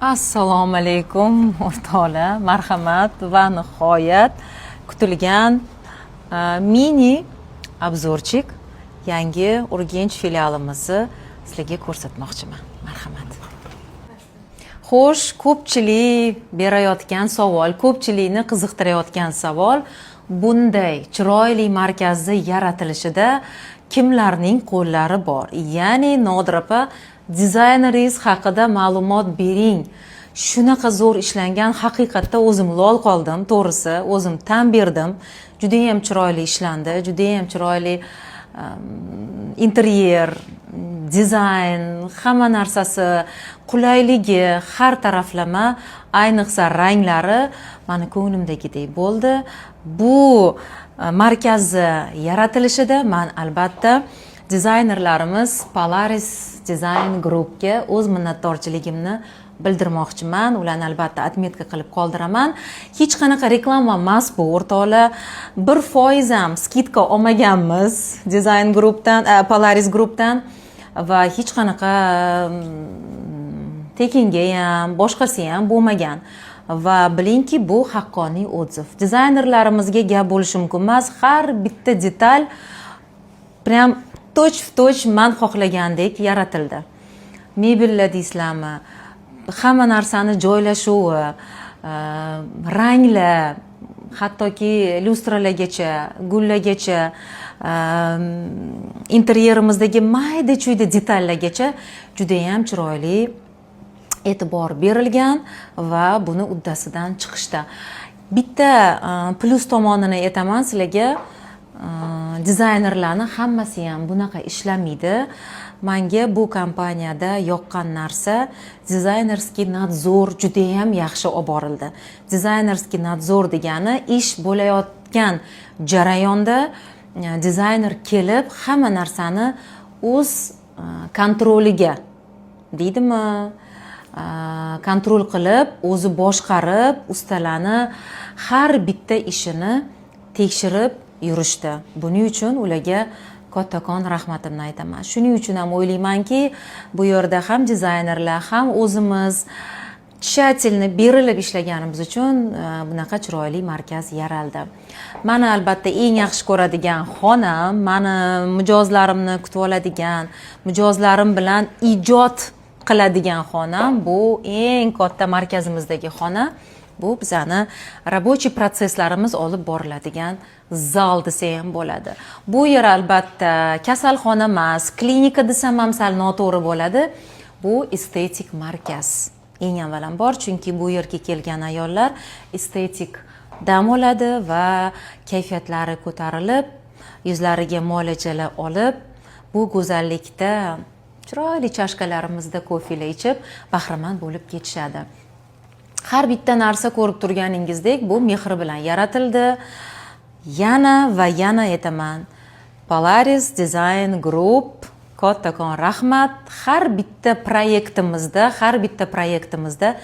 Assalomu alaykum o'rtoqlar, marhamat va nihoyat kutilgan mini obzorchik yangi Urganch filialimizni sizlarga ko'rsatmoqchiman. Marhamat. Xo'sh, ko'pchilik berayotgan savol, ko'pchilikni qiziqtirayotgan savol, bunday chiroyli markazni yaratilishida kimlarning qo'llari bor? Ya'ni Nodir opa, dizayneringiz haqida ma'lumot bering. Shunaqa zo'r ishlangan, haqiqatda o'zim lol qoldim, to'g'risi, o'zim tan berdim. Juda ham chiroyli ishlandi, juda ham chiroyli interyer, dizayn, hamma narsasi, qulayligi, har taraflama, ayniqsa ranglari meni ko'nglimdagidek bo'ldi. Bu markazni yaratilishida men albatta dizaynerlarimiz Polaris Design Groupga o'z minnatdorchiligimni bildirmoqchiman. Ularni albatta atmetka qilib qoldiraman. Hech qanaqa reklama emas bu, o'rtoqlar. 1% ham skidka olmaganmiz Design Groupdan, Polaris Groupdan va hech qanaqa tekinga ham, boshqasi ham bo'lmagan. Va bilingki, bu haqqoniy otziv. Dizaynerlarimizga gap bo'lishi mumkin emas, har bitta detal prям toch men xohlagandek yaratildi. Mebellar deysizlarmi? Hamma narsani joylashuvi, ranglar, hattoki lyustralargacha, gullargacha, interyerimizdagi mayda-chuyda detallargacha juda ham chiroyli e'tibor berilgan va buni uddasidan chiqishda. Bitta plus tomonini aytaman sizlarga, dizaynerlarni hammasi ham bunaqa ishlamaydi. Menga bu kompaniyada yoqqan narsa, dizaynerskiy nadzor juda ham yaxshi olib borildi. Dizaynerskiy nadzor degani ish bo'layotgan jarayonda dizayner kelib hamma narsani o'z kontroliga, deydimi, kontrol qilib, o'zi boshqarib, ustalani har bitta ishini tekshirib yurishdi. Buning uchun ularga kattakon rahmatimni aytaman. Shuning uchun ham o'ylaymanki, bu yerda ham dizaynerlar, ham o'zimiz tshatelni berilib ishlaganimiz uchun bunaqa chiroyli markaz yaraldi. Meni albatta eng yaxshi ko'radigan xonam, meni mijozlarimni kutib oladigan, mijozlarim bilan ijod qiladigan xonam, bu eng katta markazimizdagi xona. Bu bizani rabochiy proseslarimiz olib boriladigan zal desa ham bo'ladi. Bu yer albatta kasalxona emas, klinika desam ham sal noto'g'ri bo'ladi. Bu estetik markaz. Eng avvalambor, chunki bu yerga kelgan ayollar estetik dam oladi va kayfiyatlari ko'tarilib, yuzlariga muolajalar olib, bu go'zallikda chiroyli chashkalarimizda ko'filar ichib bahramand bo'lib ketishadi. Har bitta narsa ko'rib turganingizdek bu mehr bilan yaratildi. Yana va yana aytaman, Polaris Design Group kattakon rahmat. Har bitta proyektimizda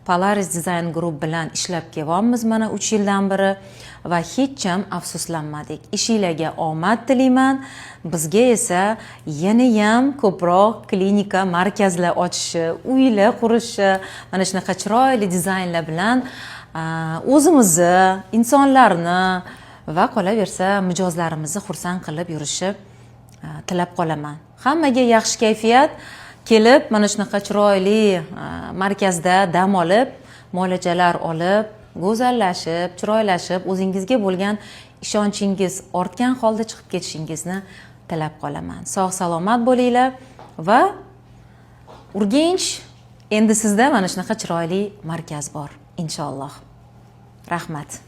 Polaris Design Group bilan ishlab kelyapmiz mana 3 yildan beri va hech ham afsuslanmadik. Ishingizga omad tilayman. Bizga esa yana ham ko'proq klinika, markazlar ochishi, uylar qurishi, mana shunaqa chiroyli dizaynlar bilan o'zimizni, insonlarni va qolaversa mijozlarimizni xursand qilib yurishi tilab qolaman. Hammaga yaxshi kayfiyat kelib, mana shunaqa chiroyli markazda dam olib, muolajalar olib, go'zallashib, chiroylashib, o'zingizga bo'lgan ishonchingiz ortgan holda chiqib ketishingizni tilab qolaman. Sog' salomat bo'linglar va Urganch endi sizda mana shunaqa chiroyli markaz bor, inshaalloh. Rahmat.